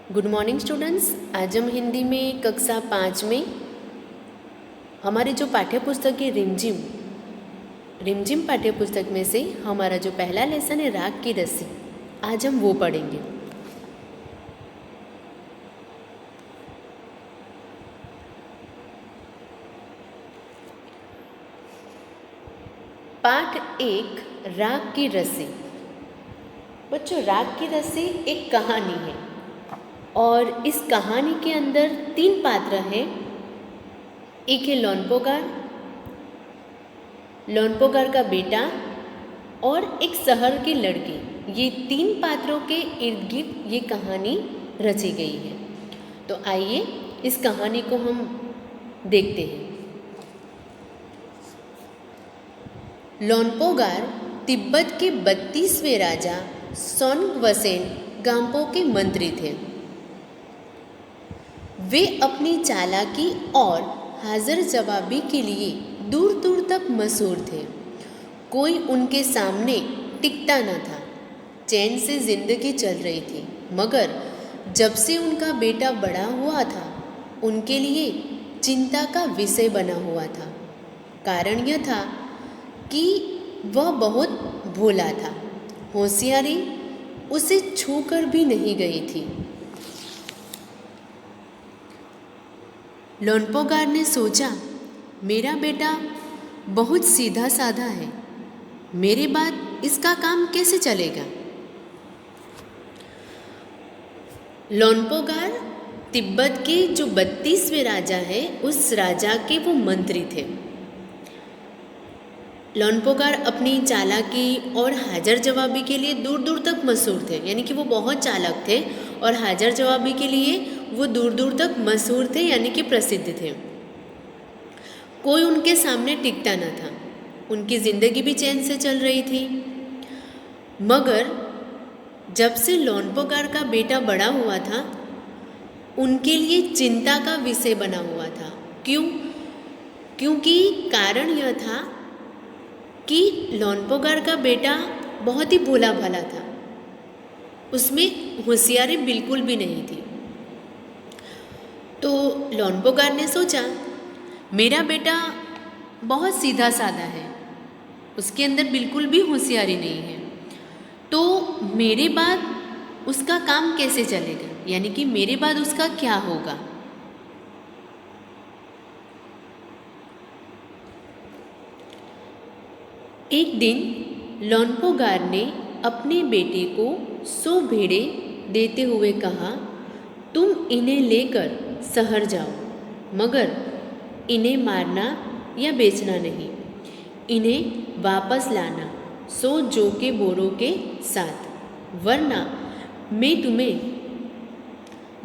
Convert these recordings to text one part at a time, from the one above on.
Good morning students. आज हम हिंदी में कक्षा 5 में हमारे जो पाठ्य पुस्तक है रिमझिम रिमझिम पाठ्य पुस्तक में से हमारा जो पहला लेसन है राग की रस्सी, आज हम वो पढ़ेंगे। पाठ 1 राग की रस्सी। बच्चों, राग की रस्सी एक कहानी है और इस कहानी के अंदर 3 पात्र हैं। एक है लोनपोगार का बेटा और एक शहर की लड़की। ये 3 पात्रों के इर्द गिर्द ये कहानी रची गई है। तो आइए इस कहानी को हम देखते हैं। लोनपोगार तिब्बत के 32वें राजा सोनगवसेन गाम्पो के मंत्री थे। वे अपनी चालाकी और हाजिर जवाबी के लिए दूर दूर तक मशहूर थे। कोई उनके सामने टिकता न था। चैन से जिंदगी चल रही थी, मगर जब से उनका बेटा बड़ा हुआ था, उनके लिए चिंता का विषय बना हुआ था। कारण यह था कि वह बहुत भोला था। होशियारी उसे छूकर भी नहीं गई थी। लोनपोगार ने सोचा, मेरा बेटा बहुत सीधा साधा है, मेरे बाद इसका काम कैसे चलेगा। लोनपोगार तिब्बत के जो 32वें राजा है, उस राजा के वो मंत्री थे। लोनपोगार अपनी चालाकी और हाजिर जवाबी के लिए दूर दूर तक मशहूर थे, यानी कि वो बहुत चालाक थे और हाजिर जवाबी के लिए वो दूर दूर तक मशहूर थे, यानी कि प्रसिद्ध थे। कोई उनके सामने टिकता न था। उनकी ज़िंदगी भी चैन से चल रही थी, मगर जब से लोनपोगार का बेटा बड़ा हुआ था, उनके लिए चिंता का विषय बना हुआ था। क्यों? क्योंकि कारण यह था कि लोनपोगार का बेटा बहुत ही भोला भाला था। उसमें होशियारी बिल्कुल भी नहीं थी। तो लोनपोगार ने सोचा, मेरा बेटा बहुत सीधा साधा है, उसके अंदर बिल्कुल भी होशियारी नहीं है, तो मेरे बाद उसका काम कैसे चलेगा, यानी कि मेरे बाद उसका क्या होगा। एक दिन लोनपोगार ने अपने बेटे को 100 भेड़ें देते हुए कहा, तुम इन्हें लेकर शहर जाओ, मगर इन्हें मारना या बेचना नहीं। इन्हें वापस लाना 100 जौ के बोरों के साथ, वरना मैं तुम्हें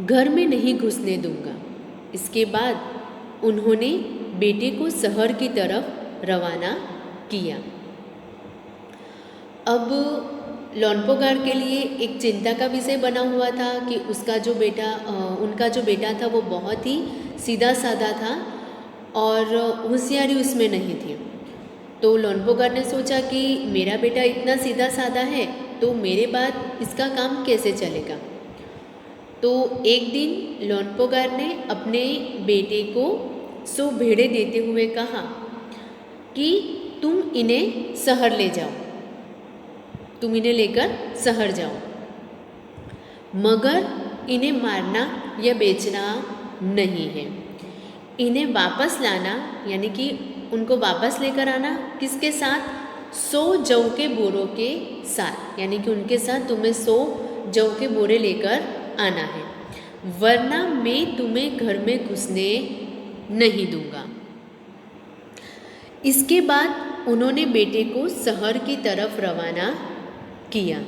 घर में नहीं घुसने दूंगा। इसके बाद उन्होंने बेटे को शहर की तरफ रवाना किया। अब लोनपोगार के लिए एक चिंता का विषय बना हुआ था कि उनका जो बेटा था वो बहुत ही सीधा साधा था और होशियारी उसमें नहीं थी। तो लोनपोगार ने सोचा कि मेरा बेटा इतना सीधा साधा है, तो मेरे बाद इसका काम कैसे चलेगा। तो एक दिन लोनपोगार ने अपने बेटे को 100 भेड़ें देते हुए कहा कि तुम इन्हें शहर ले जाओ, तुम इन्हें लेकर शहर जाओ, मगर इन्हें मारना या बेचना नहीं है। इन्हें वापस लाना, यानी कि उनको वापस लेकर आना किसके साथ? 100 जौ के बोरों के साथ, यानी कि उनके साथ तुम्हें 100 जौ के बोरे लेकर आना है, वरना मैं तुम्हें घर में घुसने नहीं दूंगा। इसके बाद उन्होंने बेटे को शहर की तरफ रवाना किया।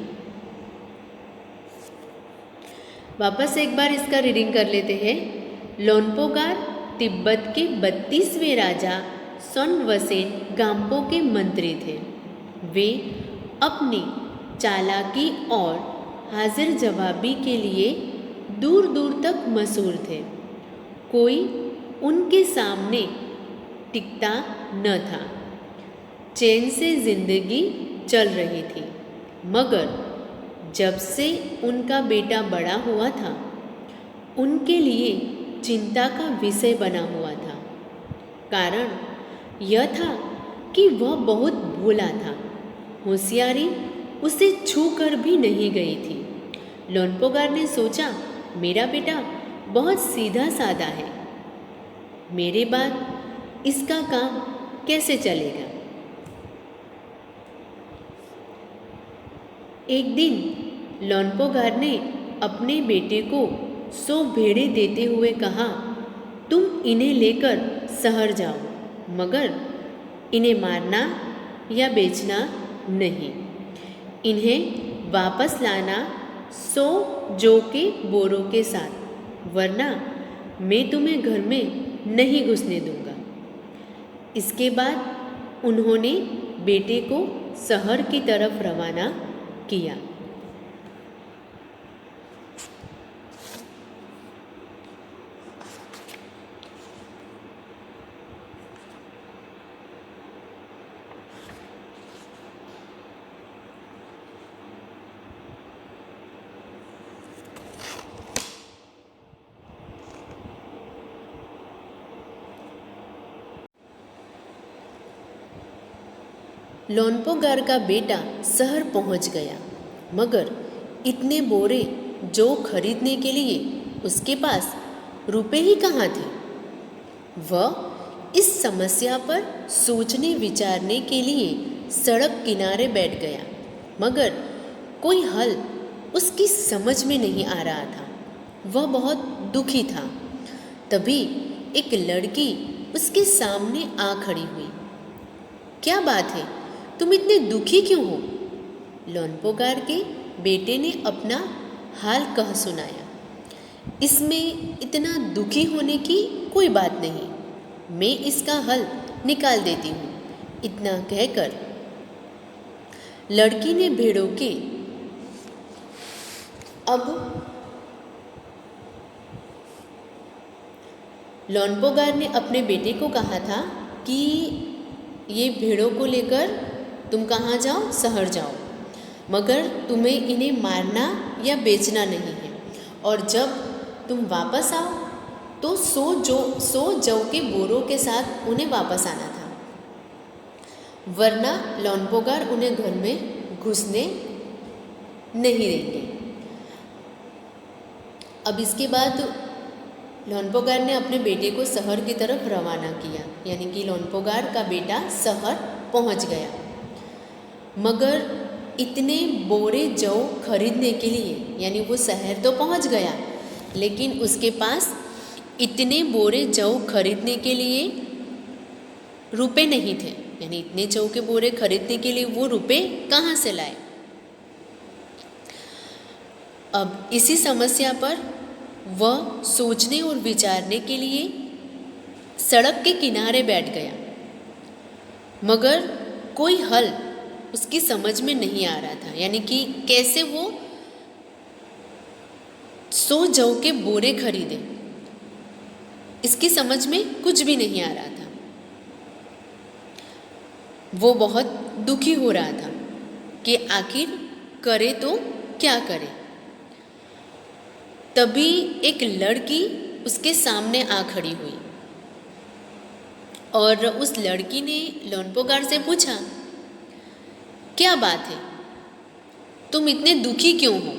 वापस एक बार इसका रीडिंग कर लेते हैं। लोनपोगार तिब्बत के 32वें राजा सोनगवसेन गाम्पो के मंत्री थे। वे अपनी चालाकी और हाजिर जवाबी के लिए दूर दूर तक मशहूर थे। कोई उनके सामने टिकता न था। चैन से जिंदगी चल रही थी, मगर जब से उनका बेटा बड़ा हुआ था, उनके लिए चिंता का विषय बना हुआ था। कारण यह था कि वह बहुत भोला था। होशियारी उसे छू कर भी नहीं गई थी। लोनपोगार ने सोचा, मेरा बेटा बहुत सीधा साधा है, मेरे बाद इसका काम कैसे चलेगा। एक दिन लोनपोगार ने अपने बेटे को 100 भेड़े देते हुए कहा, तुम इन्हें लेकर शहर जाओ, मगर इन्हें मारना या बेचना नहीं। इन्हें वापस लाना 100 जौ के बोरों के साथ, वरना मैं तुम्हें घर में नहीं घुसने दूंगा। इसके बाद उन्होंने बेटे को शहर की तरफ रवाना किया। लोनपोगार का बेटा शहर पहुंच गया, मगर इतने बोरे जौ खरीदने के लिए उसके पास रुपए ही कहाँ थे। वह इस समस्या पर सोचने विचारने के लिए सड़क किनारे बैठ गया, मगर कोई हल उसकी समझ में नहीं आ रहा था। वह बहुत दुखी था। तभी एक लड़की उसके सामने आ खड़ी हुई। क्या बात है, तुम इतने दुखी क्यों हो? लोनपोगार के बेटे ने अपना हाल कह सुनाया। इसमें इतना दुखी होने की कोई बात नहीं, मैं इसका हल निकाल देती हूँ। इतना कहकर लड़की ने भेड़ों के अब लोनपोगार ने अपने बेटे को कहा था कि ये भेड़ों को लेकर तुम कहाँ जाओ, शहर जाओ, मगर तुम्हें इन्हें मारना या बेचना नहीं है। और जब तुम वापस आओ तो 100 जौ के बोरों के साथ उन्हें वापस आना था, वरना लोनपोगार उन्हें घर में घुसने नहीं देंगे। अब इसके बाद लोनपोगार ने अपने बेटे को शहर की तरफ रवाना किया, यानी कि लोनपोगार का बेटा शहर पहुंच गया, मगर इतने बोरे जौ खरीदने के लिए, यानी वो शहर तो पहुंच गया, लेकिन उसके पास इतने बोरे जौ खरीदने के लिए रुपए नहीं थे। यानी इतने जौ के बोरे खरीदने के लिए वो रुपए कहाँ से लाए। अब इसी समस्या पर वह सोचने और विचारने के लिए सड़क के किनारे बैठ गया, मगर कोई हल उसकी समझ में नहीं आ रहा था। यानी कि कैसे वो 100 जौ के बोरे खरीदे, इसकी समझ में कुछ भी नहीं आ रहा था। वो बहुत दुखी हो रहा था कि आखिर करे तो क्या करे। तभी एक लड़की उसके सामने आ खड़ी हुई और उस लड़की ने लोनपोगार से पूछा, क्या बात है, तुम इतने दुखी क्यों हो?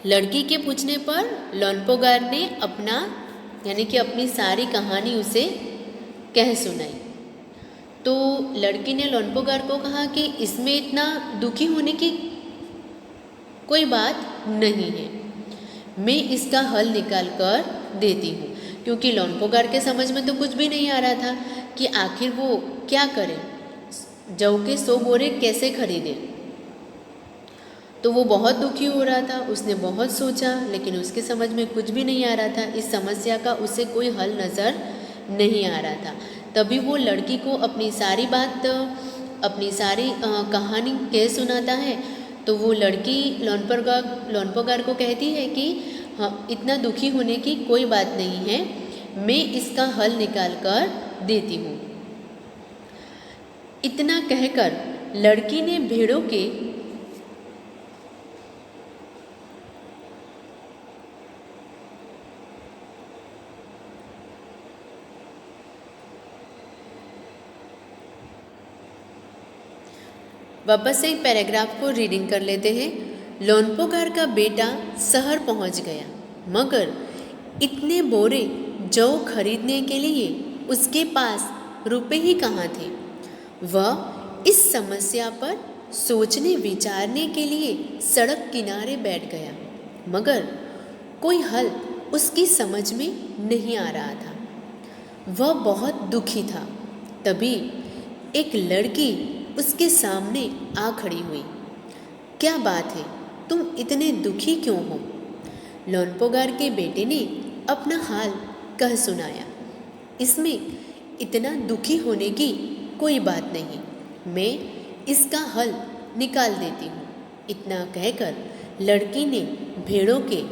लड़की के पूछने पर लोनपोगार ने यानी कि अपनी सारी कहानी उसे कह सुनाई। तो लड़की ने लोनपोगार को कहा कि इसमें इतना दुखी होने की कोई बात नहीं है, मैं इसका हल निकाल कर देती हूँ। क्योंकि लोनपोगार के समझ में तो कुछ भी नहीं आ रहा था कि आखिर वो क्या करे, जौ के 100 बोरे कैसे खरीदे। तो वो बहुत दुखी हो रहा था। उसने बहुत सोचा, लेकिन उसके समझ में कुछ भी नहीं आ रहा था। इस समस्या का उसे कोई हल नज़र नहीं आ रहा था। तभी वो लड़की को अपनी सारी बात, अपनी सारी कहानी कह सुनाता है। तो वो लड़की लोनपोगार को कहती है कि हाँ, इतना दुखी होने की कोई बात नहीं है, मैं इसका हल निकाल कर देती हूँ। इतना कहकर लड़की ने भेड़ों के वापस से एक पैराग्राफ को रीडिंग कर लेते हैं। लोनपोगार का बेटा शहर पहुंच गया, मगर इतने बोरे जौ खरीदने के लिए उसके पास रुपए ही कहाँ थे। वह इस समस्या पर सोचने विचारने के लिए सड़क किनारे बैठ गया, मगर कोई हल उसकी समझ में नहीं आ रहा था। वह बहुत दुखी था। तभी एक लड़की उसके सामने आ खड़ी हुई। क्या बात है, तुम इतने दुखी क्यों हो? लोनपोगार के बेटे ने अपना हाल कह सुनाया। इसमें इतना दुखी होने की कोई बात नहीं, मैं इसका हल निकाल देती हूँ। इतना कहकर लड़की ने भेड़ों के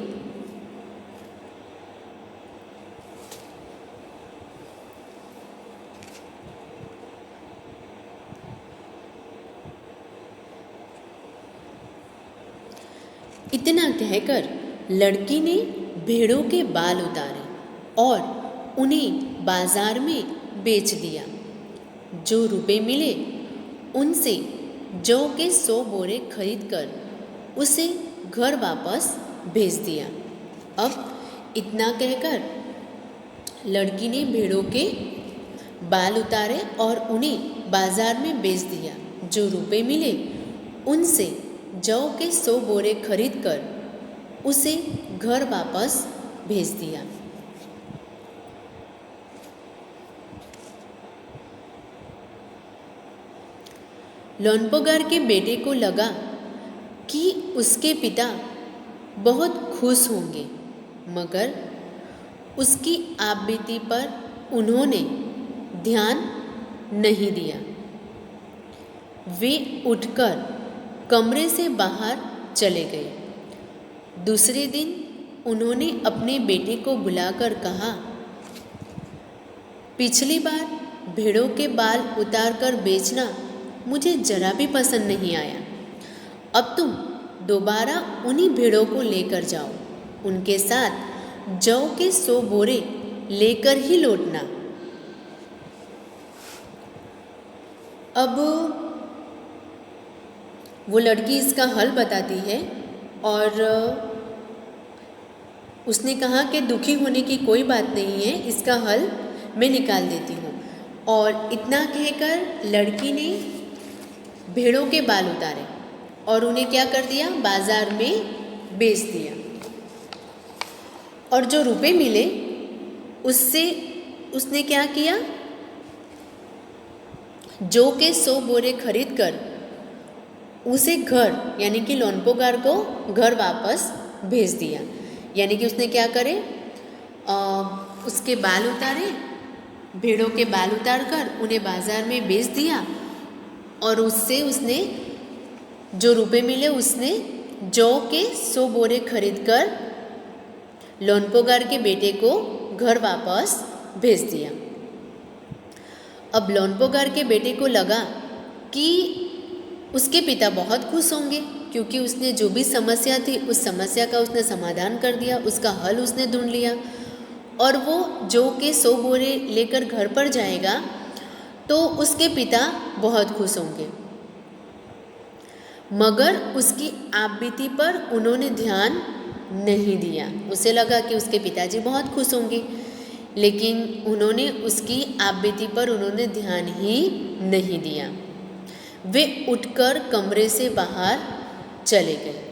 भेड़ों के बाल उतारे और उन्हें बाजार में बेच दिया। जो रुपए मिले उनसे जौ के 100 बोरे खरीदकर उसे घर वापस भेज दिया। अब इतना कहकर लड़की ने भेड़ों के बाल उतारे और उन्हें बाजार में बेच दिया। जो रुपए मिले उनसे जौ के 100 बोरे खरीदकर उसे घर वापस भेज दिया। लोनपोगार के बेटे को लगा कि उसके पिता बहुत खुश होंगे, मगर उसकी आपबीती पर उन्होंने ध्यान नहीं दिया। वे उठकर कमरे से बाहर चले गए। दूसरे दिन उन्होंने अपने बेटे को बुलाकर कहा, पिछली बार भेड़ों के बाल उतारकर बेचना मुझे जरा भी पसंद नहीं आया। अब तुम दोबारा उन्हीं भेड़ों को लेकर जाओ, उनके साथ जौ के 100 बोरे लेकर ही लौटना। अब वो लड़की इसका हल बताती है और उसने कहा कि दुखी होने की कोई बात नहीं है, इसका हल मैं निकाल देती हूँ। और इतना कहकर लड़की ने भेड़ों के बाल उतारे और उन्हें क्या कर दिया, बाजार में बेच दिया। और जो रुपए मिले उससे उसने क्या किया, जौ के 100 बोरे खरीद कर उसे घर यानी कि लोनपोगार को घर वापस भेज दिया। यानी कि उसने क्या करे, उसके बाल उतारे, भेड़ों के बाल उतार कर उन्हें बाज़ार में बेच दिया और उससे उसने जो रुपए मिले उसने जौ के 100 बोरे खरीद कर लोनपोगार के बेटे को घर वापस भेज दिया। अब लोनपोगार के बेटे को लगा कि उसके पिता बहुत खुश होंगे, क्योंकि उसने जो भी समस्या थी उस समस्या का उसने समाधान कर दिया, उसका हल उसने ढूंढ लिया और वो जौ के 100 बोरे लेकर घर पर जाएगा तो उसके पिता बहुत खुश होंगे। मगर उसकी आपबीती पर उन्होंने ध्यान नहीं दिया। उसे लगा कि उसके पिताजी बहुत खुश होंगे, लेकिन उन्होंने उसकी आपबीती पर उन्होंने ध्यान ही नहीं दिया। वे उठकर कमरे से बाहर चले गए।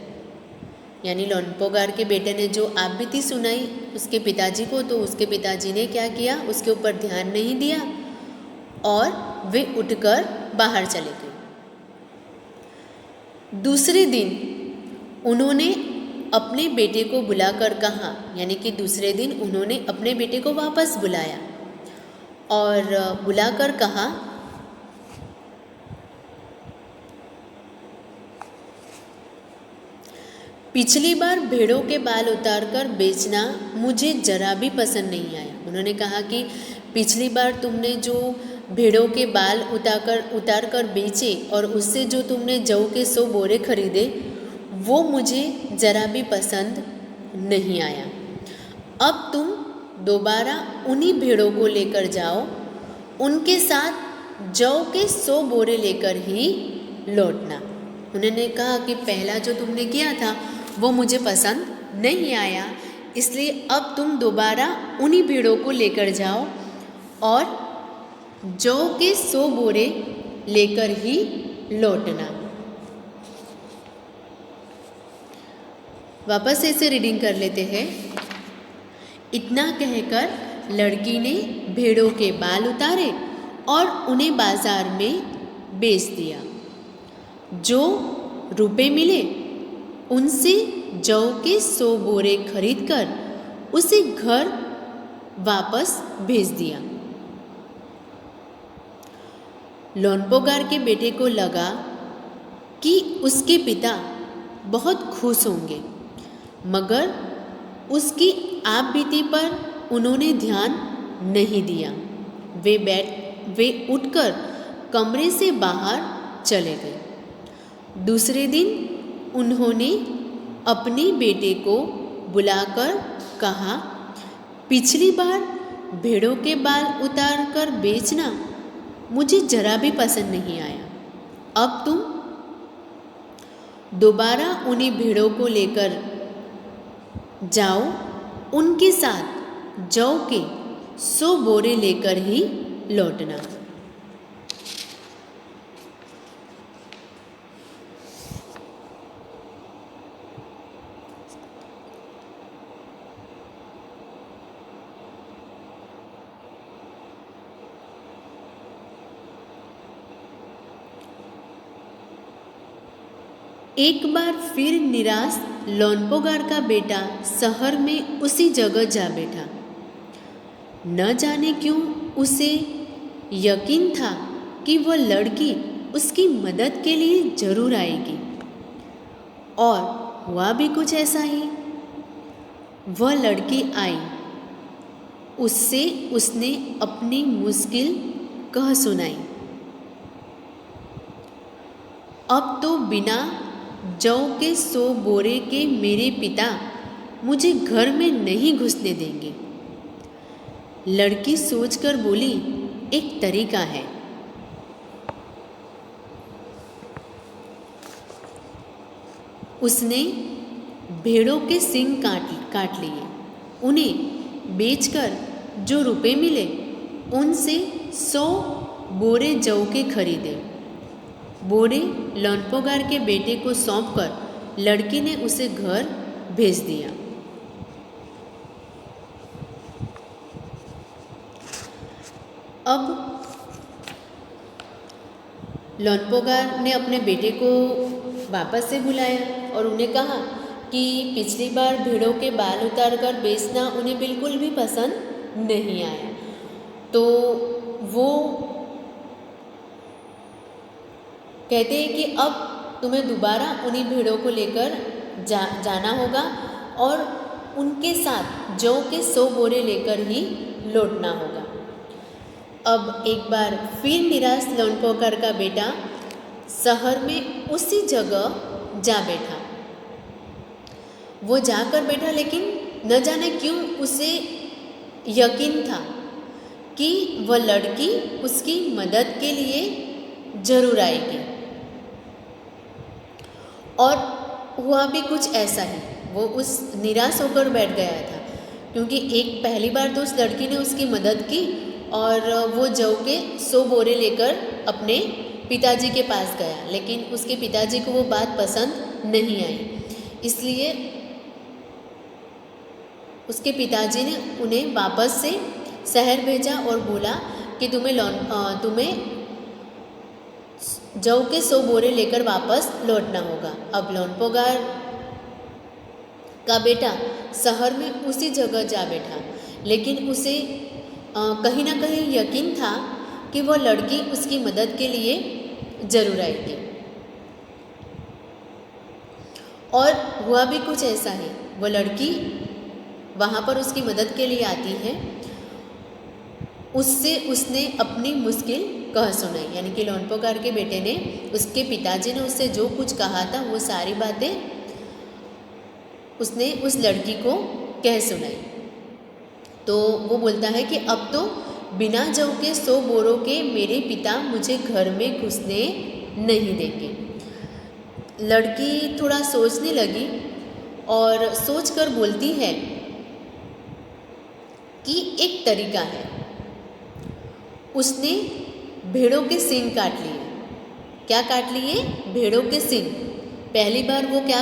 यानी लोनपोगार के बेटे ने जो आपबीती सुनाई उसके पिताजी को, तो उसके पिताजी ने क्या किया, उसके ऊपर ध्यान नहीं दिया और वे उठकर बाहर चले गए। दूसरे दिन उन्होंने अपने बेटे को बुलाकर कहा, यानी कि दूसरे दिन उन्होंने अपने बेटे को वापस बुलाया और बुलाकर कहा, पिछली बार भेड़ों के बाल उतारकर बेचना मुझे जरा भी पसंद नहीं आया। उन्होंने कहा कि पिछली बार तुमने जो भेड़ों के बाल उतार कर बेचे और उससे जो तुमने जौ के 100 बोरे खरीदे वो मुझे ज़रा भी पसंद नहीं आया। अब तुम दोबारा उन्हीं भेड़ों को लेकर जाओ, उनके साथ जौ के 100 बोरे लेकर ही लौटना। उन्होंने कहा कि पहला जो तुमने किया था वो मुझे पसंद नहीं आया, इसलिए अब तुम दोबारा उन्हीं भेड़ों को लेकर जाओ और जौ के 100 बोरे लेकर ही लौटना। वापस ऐसे रीडिंग कर लेते हैं। इतना कहकर लड़की ने भेड़ों के बाल उतारे और उन्हें बाजार में बेच दिया। जो रुपए मिले उनसे जौ के 100 बोरे खरीदकर उसे घर वापस भेज दिया। लोनपोगार के बेटे को लगा कि उसके पिता बहुत खुश होंगे, मगर उसकी आप बीती पर उन्होंने ध्यान नहीं दिया। वे उठकर कमरे से बाहर चले गए। दूसरे दिन उन्होंने अपने बेटे को बुलाकर कहा, पिछली बार भेड़ों के बाल उतार कर बेचना मुझे जरा भी पसंद नहीं आया। अब तुम दोबारा उन्हीं भेड़ों को लेकर जाओ, उनके साथ जौ के 100 बोरे लेकर ही लौटना। एक बार फिर निराश लोनपोगार का बेटा शहर में उसी जगह जा बैठा। न जाने क्यों उसे यकीन था कि वह लड़की उसकी मदद के लिए जरूर आएगी, और हुआ भी कुछ ऐसा ही। वह लड़की आई। उससे उसने अपनी मुश्किल कह सुनाई। अब तो बिना जौ के 100 बोरे के मेरे पिता मुझे घर में नहीं घुसने देंगे। लड़की सोचकर बोली, एक तरीका है। उसने भेड़ों के सींग काट लिए। उन्हें बेचकर जो रुपए मिले उनसे 100 बोरे जौ के खरीदे। बोरे लोनपोगार के बेटे को सौंपकर लड़की ने उसे घर भेज दिया। अब लोनपोगार ने अपने बेटे को वापस से बुलाया और उन्हें कहा कि पिछली बार भेड़ों के बाल उतार कर बेचना उन्हें बिल्कुल भी पसंद नहीं आया। तो वो कहते हैं कि अब तुम्हें दोबारा उन्हीं भेड़ों को लेकर जाना होगा और उनके साथ जौ के 100 बोरे लेकर ही लौटना होगा। अब एक बार फिर निराश लोनपोगार का बेटा शहर में उसी जगह जा बैठा। वो जाकर बैठा, लेकिन न जाने क्यों उसे यकीन था कि वह लड़की उसकी मदद के लिए जरूर आएगी, और हुआ भी कुछ ऐसा ही। वो उस निराश होकर बैठ गया था, क्योंकि एक पहली बार तो उस लड़की ने उसकी मदद की और वो जौ के 100 बोरे लेकर अपने पिताजी के पास गया, लेकिन उसके पिताजी को वो बात पसंद नहीं आई। इसलिए उसके पिताजी ने उन्हें वापस से शहर भेजा और बोला कि तुम्हें जौ के 100 बोरे लेकर वापस लौटना होगा। अब लोनपोगार का बेटा शहर में उसी जगह जा बैठा, लेकिन उसे कहीं ना कहीं यकीन था कि वह लड़की उसकी मदद के लिए जरूर आएगी, और हुआ भी कुछ ऐसा ही। वो लड़की वहाँ पर उसकी मदद के लिए आती है। उससे उसने अपनी मुश्किल कह सुनाई, यानी कि लोनपोगार के बेटे ने, उसके पिताजी ने उससे जो कुछ कहा था वो सारी बातें उसने उस लड़की को कह सुनाई। तो वो बोलता है कि अब तो बिना जौ के 100 बोरों के मेरे पिता मुझे घर में घुसने नहीं देंगे। लड़की थोड़ा सोचने लगी और सोचकर बोलती है कि एक तरीका है। उसने भेड़ों के सींग काट लिए। क्या काट लिए? भेड़ों के सींग। पहली बार वो क्या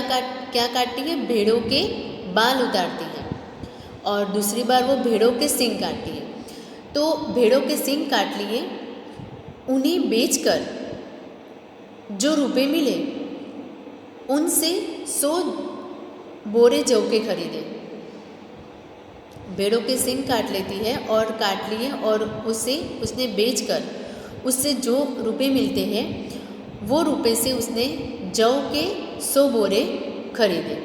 काटती है? भेड़ों के बाल उतारती है। और दूसरी बार वो भेड़ों के सींग काटती है। तो भेड़ों के सींग काट लिए, उन्हें बेचकर जो रुपए मिले उनसे 100 बोरे जौ के खरीदे। भेड़ों के सींग काट लेती है और काट लिए और उसने बेचकर उससे जो रुपए मिलते हैं वो रुपए से उसने जौ के 100 बोरे खरीदे।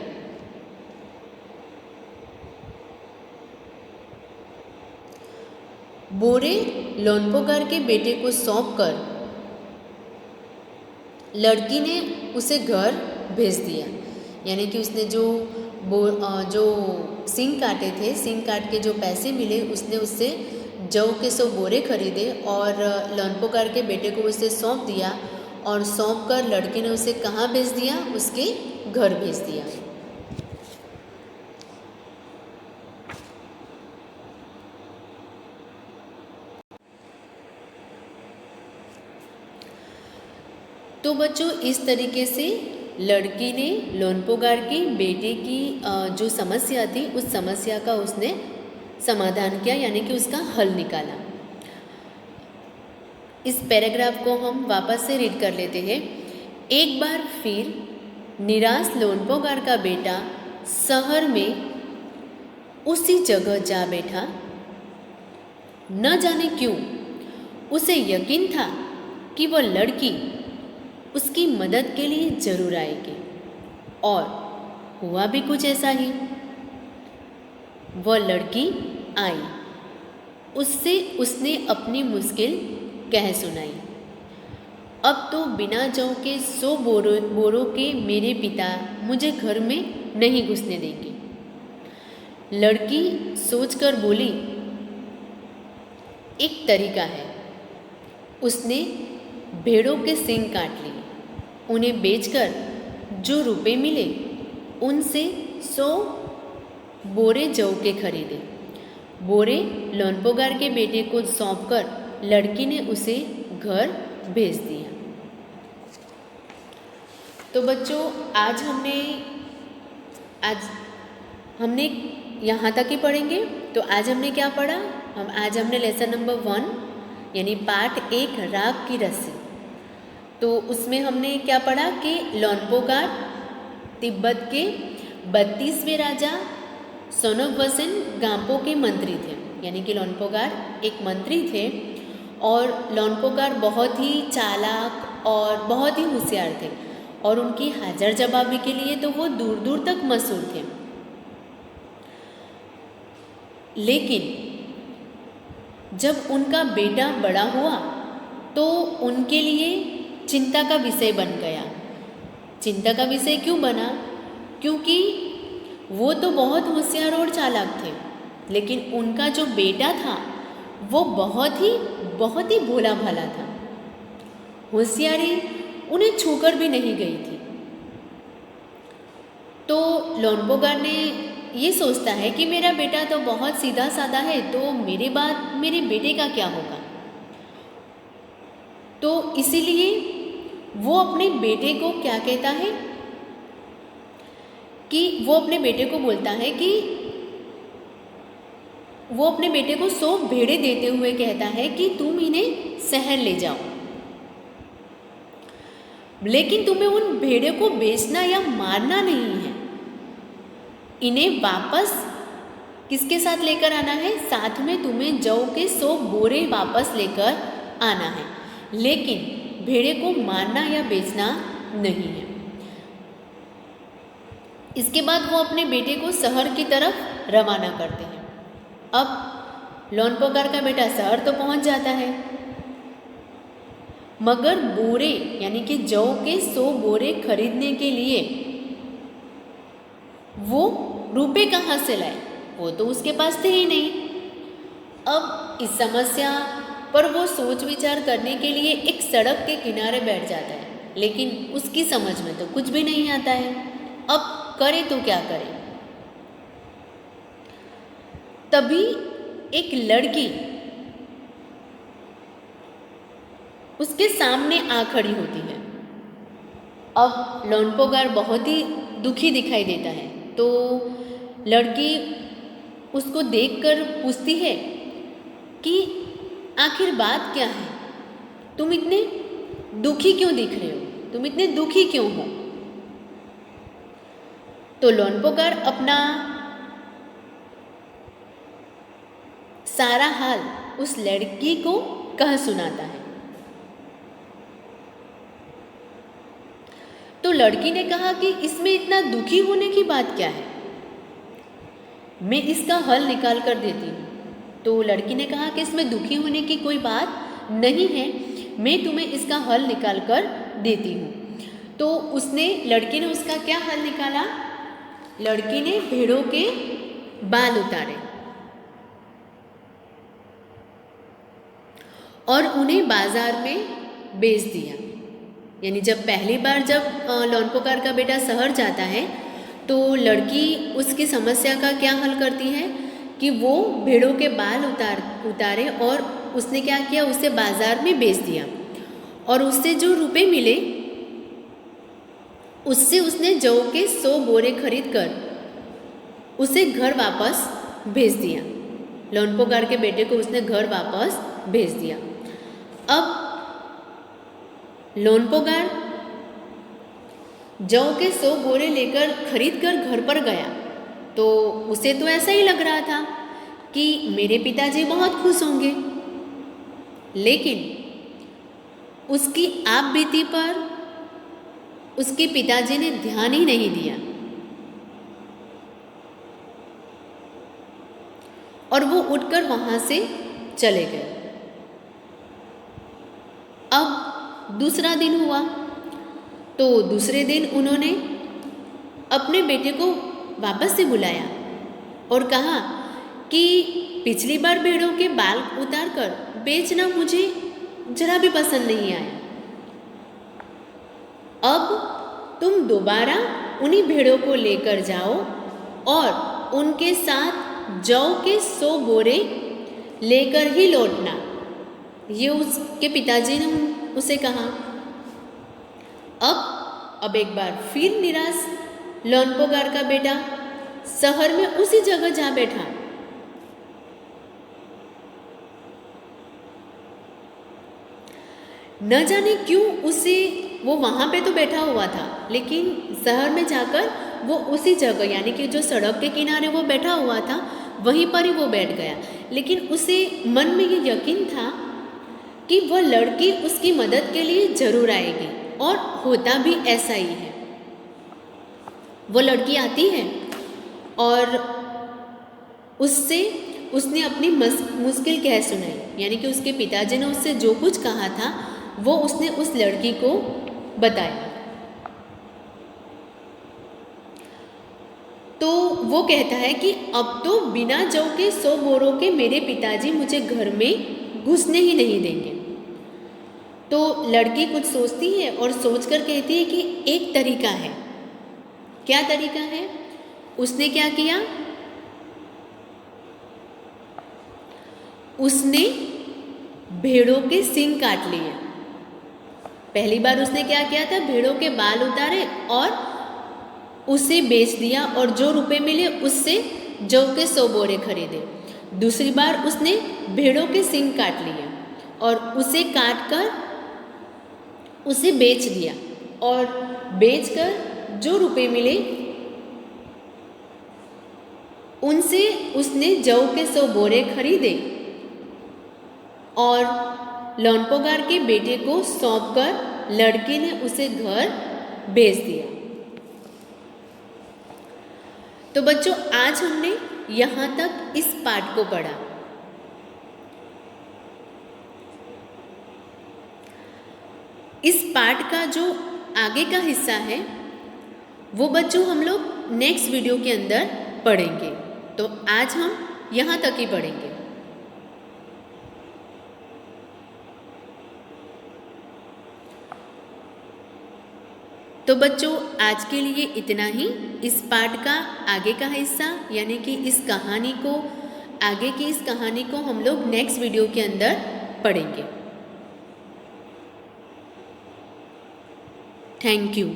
बोरे लोनपोगार के बेटे को सौंपकर लड़की ने उसे घर भेज दिया। यानी कि उसने जो सींग काटे थे, सींग काट के जो पैसे मिले उसने उससे जौ के 100 बोरे खरीदे और लोनपोगार के बेटे को उसे सौंप दिया और सौंप कर लड़की ने उसे कहाँ भेज दिया? उसके घर भेज दिया। तो बच्चों, इस तरीके से लड़की ने लोनपोगार के बेटे की जो समस्या थी उस समस्या का उसने समाधान किया, यानी कि उसका हल निकाला। इस पैराग्राफ को हम वापस से रीड कर लेते हैं। एक बार फिर निराश लोनपोगार का बेटा शहर में उसी जगह जा बैठा। न जाने क्यों उसे यकीन था कि वह लड़की उसकी मदद के लिए जरूर आएगी, और हुआ भी कुछ ऐसा ही। वह लड़की आई। उससे उसने अपनी मुश्किल कह सुनाई। अब तो बिना जौ के 100 बोरों के मेरे पिता मुझे घर में नहीं घुसने देंगे। लड़की सोचकर बोली, एक तरीका है। उसने भेड़ों के सींग काट लिए, उन्हें बेचकर जो रुपए मिले उनसे 100 बोरे जौ के खरीदे। बोरे लोनपोगार के बेटे को सौंपकर लड़की ने उसे घर भेज दिया। तो बच्चों, आज हमने यहाँ तक ही पढ़ेंगे। तो आज हमने क्या पढ़ा? आज हमने लेसन नंबर 1 यानी पाठ 1 राग की रस्सी। तो उसमें हमने क्या पढ़ा कि लोनपोगार तिब्बत के 32वें राजा सोनोगवसन गाम्पो के मंत्री थे। यानी कि लोनपोगार एक मंत्री थे और लोनपोगार बहुत ही चालाक और बहुत ही होशियार थे और उनकी हाजिर जवाबी के लिए तो वो दूर दूर तक मशहूर थे। लेकिन जब उनका बेटा बड़ा हुआ तो उनके लिए चिंता का विषय बन गया। चिंता का विषय क्यों बना? क्योंकि वो तो बहुत होशियार और चालाक थे, लेकिन उनका जो बेटा था वो बहुत ही भोला भाला था। होशियारी उन्हें छूकर भी नहीं गई थी। तो लोनपोगार ने ये सोचता है कि मेरा बेटा तो बहुत सीधा साधा है, तो मेरे बाद मेरे बेटे का क्या होगा। तो इसीलिए वो अपने बेटे को क्या कहता है कि वो अपने बेटे को बोलता है कि वो अपने बेटे को 100 भेड़े देते हुए कहता है कि तुम इन्हें शहर ले जाओ, लेकिन तुम्हें उन भेड़ों को बेचना या मारना नहीं है। इन्हें वापस किसके साथ लेकर आना है? साथ में तुम्हें जौ के 100 बोरे वापस लेकर आना है, लेकिन भेड़े को मारना या बेचना नहीं है। इसके बाद वो अपने बेटे को शहर की तरफ रवाना करते हैं। अब लोनपोगार का बेटा शहर तो पहुंच जाता है, मगर बोरे यानी कि जौ के 100 बोरे खरीदने के लिए वो रुपए कहाँ से लाए? वो तो उसके पास थे ही नहीं। अब इस समस्या पर वो सोच विचार करने के लिए एक सड़क के किनारे बैठ जाता है। लेकिन उसकी समझ में तो कुछ भी नहीं आता है। अब करे तो क्या करे। तभी एक लड़की उसके सामने आ खड़ी होती है। अब लोनपोगार बहुत ही दुखी दिखाई देता है, तो लड़की उसको देखकर पूछती है कि आखिर बात क्या है, तुम इतने दुखी क्यों दिख रहे हो, तुम इतने दुखी क्यों हो। तो लोनपोगार अपना सारा हाल उस लड़की को कह सुनाता है। तो लड़की ने कहा कि इसमें इतना दुखी होने की बात क्या है, मैं इसका हल निकाल कर देती हूँ। तो लड़की ने कहा कि इसमें दुखी होने की कोई बात नहीं है, मैं तुम्हें इसका हल निकाल कर देती हूँ। तो लड़की ने उसका क्या हल निकाला। लड़की ने भेड़ों के बाल उतारे और उन्हें बाजार में बेच दिया। यानी जब पहली बार लोनपोगार का बेटा शहर जाता है तो लड़की उसकी समस्या का क्या हल करती है कि वो भेड़ों के बाल उतारे और उसने क्या किया, उसे बाजार में बेच दिया और उससे जो रुपए मिले उससे उसने जौ के 100 बोरे खरीद कर उसे घर वापस भेज दिया। लोनपोगार के बेटे को उसने घर वापस भेज दिया। अब लोनपोगार जौ के 100 बोरे लेकर खरीद कर घर पर गया तो उसे तो ऐसा ही लग रहा था कि मेरे पिताजी बहुत खुश होंगे, लेकिन उसकी आप बीती पर उसके पिताजी ने ध्यान ही नहीं दिया और वो उठकर वहाँ से चले गए। अब दूसरा दिन हुआ तो दूसरे दिन उन्होंने अपने बेटे को वापस से बुलाया और कहा कि पिछली बार भेड़ों के बाल उतार कर बेचना मुझे जरा भी पसंद नहीं आया, अब तुम दोबारा उन्हीं भेड़ों को लेकर जाओ और उनके साथ जौ के 100 बोरे लेकर ही लौटना। ये उसके पिताजी ने उसे कहा। अब एक बार फिर निराश लोनपोगार का बेटा शहर में उसी जगह जा बैठा। न जाने क्यों वो वहाँ पे तो बैठा हुआ था, लेकिन शहर में जाकर वो उसी जगह यानी कि जो सड़क के किनारे वो बैठा हुआ था वहीं पर ही वो बैठ गया। लेकिन उसे मन में ये यकीन था कि वह लड़की उसकी मदद के लिए जरूर आएगी और होता भी ऐसा ही है। वो लड़की आती है और उसने अपनी मुश्किल कह सुनाई, यानी कि उसके पिताजी ने उससे जो कुछ कहा था वो उसने उस लड़की को बताया। तो वो कहता है कि अब तो बिना जौ के 100 बोरों के मेरे पिताजी मुझे घर में घुसने ही नहीं देंगे। तो लड़की कुछ सोचती है और सोचकर कहती है कि एक तरीका है। क्या तरीका है? उसने क्या किया, उसने भेड़ों के सींग काट लिए। पहली बार उसने क्या किया था, भेड़ों के बाल उतारे और उसे बेच दिया और जो रुपए मिले उससे जौ के 100 बोरे खरीदे। दूसरी बार उसने भेड़ों के सींग काट लिए और उसे काट कर उसे बेच दिया और बेचकर जो रुपए मिले उनसे उसने जौ के 100 बोरे खरीदे और लोनपोगार के बेटे को सौंपकर लड़के ने उसे घर भेज दिया। तो बच्चों, आज हमने यहाँ तक इस पाठ को पढ़ा। इस पाठ का जो आगे का हिस्सा है वो बच्चों हम लोग नेक्स्ट वीडियो के अंदर पढ़ेंगे। तो आज हम यहाँ तक ही पढ़ेंगे। तो बच्चों आज के लिए इतना ही। इस पाठ का आगे का हिस्सा यानी कि इस कहानी को, आगे की इस कहानी को हम लोग नेक्स्ट वीडियो के अंदर पढ़ेंगे। Thank you.